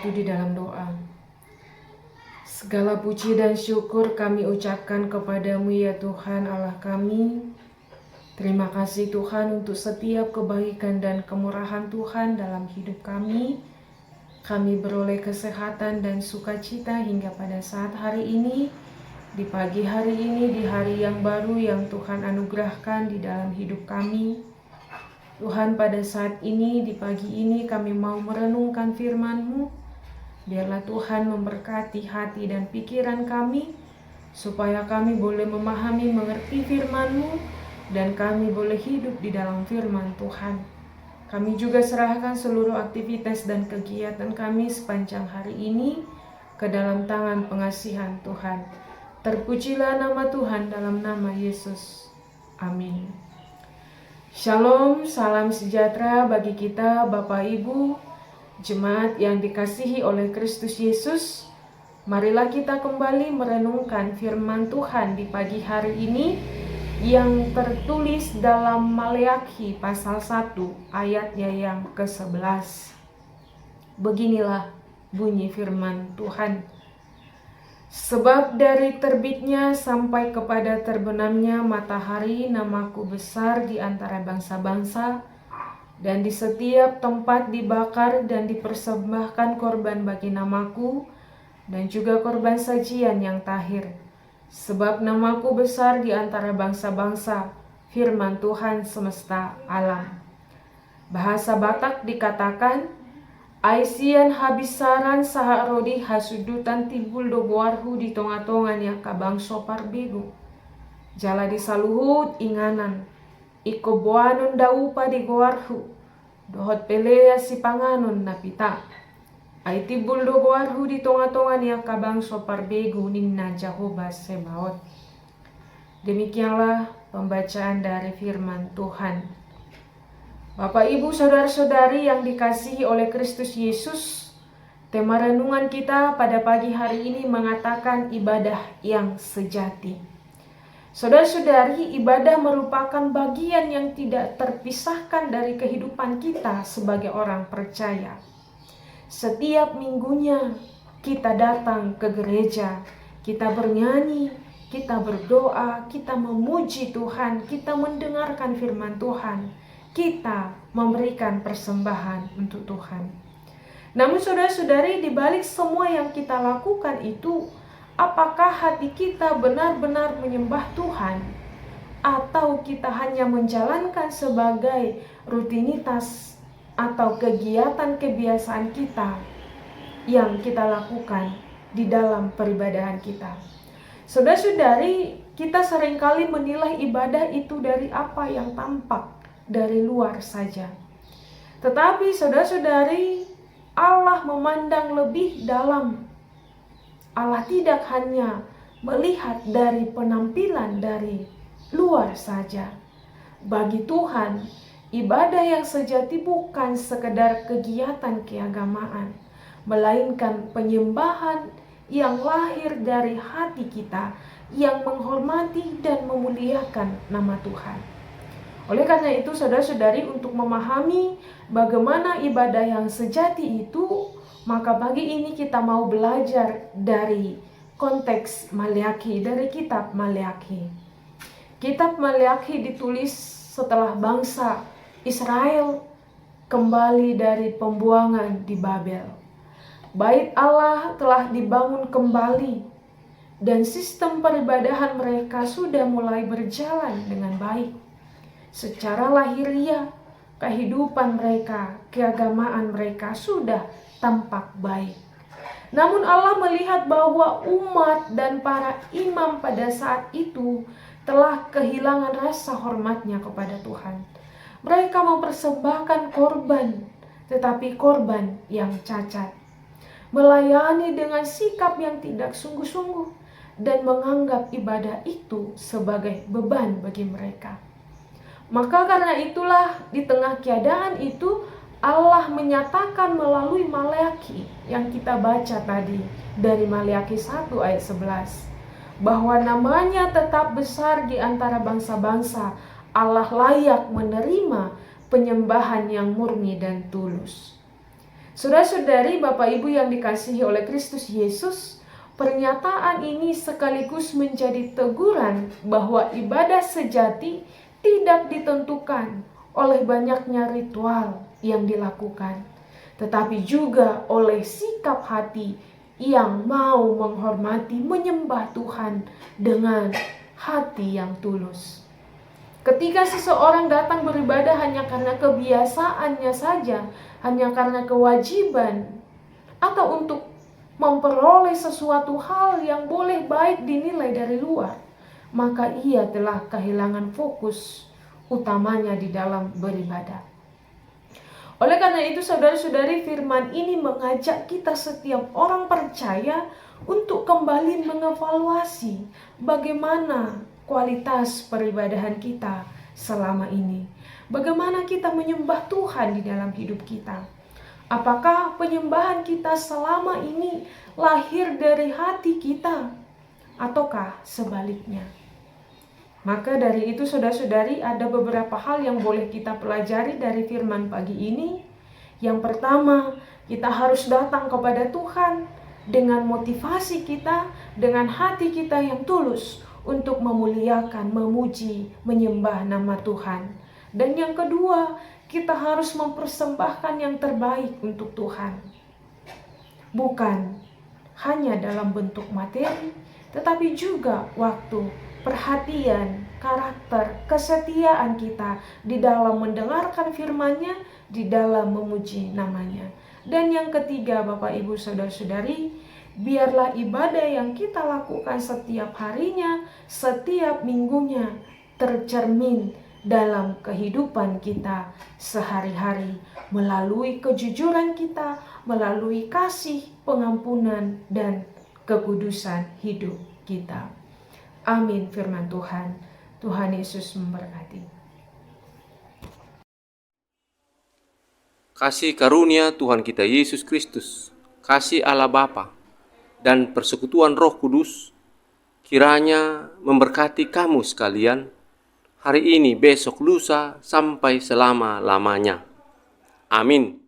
bersatu di dalam doa. Segala puji dan syukur kami ucapkan kepadamu ya Tuhan Allah kami. Terima kasih Tuhan untuk setiap kebaikan dan kemurahan Tuhan dalam hidup kami. Kami beroleh kesehatan dan sukacita hingga pada saat hari ini, di pagi hari ini, di hari yang baru yang Tuhan anugerahkan di dalam hidup kami. Tuhan, pada saat ini, di pagi ini kami mau merenungkan firman-Mu. Biarlah Tuhan memberkati hati dan pikiran kami, supaya kami boleh memahami, mengerti firman-Mu, dan kami boleh hidup di dalam firman Tuhan. Kami juga serahkan seluruh aktivitas dan kegiatan kami sepanjang hari ini ke dalam tangan pengasihan Tuhan. Terpujilah nama Tuhan dalam nama Yesus. Amin. Shalom, salam sejahtera bagi kita Bapak Ibu, jemaat yang dikasihi oleh Kristus Yesus. Marilah kita kembali merenungkan firman Tuhan di pagi hari ini yang tertulis dalam Maleakhi pasal 1 ayatnya yang ke-11. Beginilah bunyi firman Tuhan. Sebab dari terbitnya sampai kepada terbenamnya matahari namaku besar di antara bangsa-bangsa, dan di setiap tempat dibakar dan dipersembahkan korban bagi namaku, dan juga korban sajian yang tahir. Sebab namaku besar di antara bangsa-bangsa, firman Tuhan semesta alam. Bahasa Batak dikatakan, Aisian habisaran saha rodi hasudutan timbul doboarhu di tonga-tongan yang kabang sopar bego. Jala di saluhut inganan, iko boanon daupa di goarhu, dohot pelea si panganon napita. Ai timbul doboarhu di tonga-tongan yang kabang sopar bego ninna Jehovah Sebaot. Demikianlah pembacaan dari firman Tuhan. Bapak, Ibu, Saudara-saudari yang dikasihi oleh Kristus Yesus, tema renungan kita pada pagi hari ini mengatakan ibadah yang sejati. Saudara-saudari, ibadah merupakan bagian yang tidak terpisahkan dari kehidupan kita sebagai orang percaya. Setiap minggunya kita datang ke gereja, kita bernyanyi, kita berdoa, kita memuji Tuhan, kita mendengarkan firman Tuhan, kita memberikan persembahan untuk Tuhan. Namun saudara-saudari, di balik semua yang kita lakukan itu, apakah hati kita benar-benar menyembah Tuhan? Atau kita hanya menjalankan sebagai rutinitas atau kegiatan kebiasaan kita yang kita lakukan di dalam peribadahan kita? Saudara-saudari, kita seringkali menilai ibadah itu dari apa yang tampak dari luar saja. Tetapi saudara-saudari, Allah memandang lebih dalam. Allah tidak hanya melihat dari penampilan dari luar saja. Bagi Tuhan, ibadah yang sejati bukan sekedar kegiatan keagamaan, melainkan penyembahan yang lahir dari hati kita, yang menghormati dan memuliakan nama Tuhan. Oleh karena itu, saudara-saudari, untuk memahami bagaimana ibadah yang sejati itu, maka pagi ini kita mau belajar dari konteks Maleakhi, dari kitab Maleakhi. Kitab Maleakhi ditulis setelah bangsa Israel kembali dari pembuangan di Babel. Bait Allah telah dibangun kembali dan sistem peribadahan mereka sudah mulai berjalan dengan baik. Secara lahiriah, kehidupan mereka, keagamaan mereka sudah tampak baik. Namun Allah melihat bahwa umat dan para imam pada saat itu telah kehilangan rasa hormatnya kepada Tuhan. Mereka mempersembahkan korban, tetapi korban yang cacat. Melayani dengan sikap yang tidak sungguh-sungguh dan menganggap ibadah itu sebagai beban bagi mereka. Maka karena itulah di tengah keadaan itu Allah menyatakan melalui Maleakhi yang kita baca tadi dari Maleakhi 1 ayat 11 bahwa namanya tetap besar di antara bangsa-bangsa. Allah layak menerima penyembahan yang murni dan tulus. Saudara-saudari, Bapak Ibu yang dikasihi oleh Kristus Yesus, pernyataan ini sekaligus menjadi teguran bahwa ibadah sejati tidak ditentukan oleh banyaknya ritual yang dilakukan, tetapi juga oleh sikap hati yang mau menghormati, menyembah Tuhan dengan hati yang tulus. Ketika seseorang datang beribadah hanya karena kebiasaannya saja, hanya karena kewajiban, atau untuk memperoleh sesuatu hal yang boleh baik dinilai dari luar, maka ia telah kehilangan fokus utamanya di dalam beribadah. Oleh karena itu, saudara-saudari, firman ini mengajak kita setiap orang percaya untuk kembali mengevaluasi bagaimana kualitas peribadahan kita selama ini. Bagaimana kita menyembah Tuhan di dalam hidup kita. Apakah penyembahan kita selama ini lahir dari hati kita, ataukah sebaliknya? Maka dari itu, saudara-saudari, ada beberapa hal yang boleh kita pelajari dari firman pagi ini. Yang pertama, kita harus datang kepada Tuhan dengan motivasi kita, dengan hati kita yang tulus untuk memuliakan, memuji, menyembah nama Tuhan. Dan yang kedua, kita harus mempersembahkan yang terbaik untuk Tuhan. Bukan hanya dalam bentuk materi, tetapi juga waktu, perhatian, karakter, kesetiaan kita di dalam mendengarkan firman-Nya, di dalam memuji namanya. Dan yang ketiga, Bapak Ibu Saudara-saudari, biarlah ibadah yang kita lakukan setiap harinya, setiap minggunya tercermin dalam kehidupan kita sehari-hari, melalui kejujuran kita, melalui kasih, pengampunan, dan kekudusan hidup kita. Amin firman Tuhan. Tuhan Yesus memberkati. Kasih karunia Tuhan kita Yesus Kristus, kasih Allah Bapa, dan persekutuan Roh Kudus kiranya memberkati kamu sekalian hari ini, besok, lusa, sampai selama-lamanya. Amin.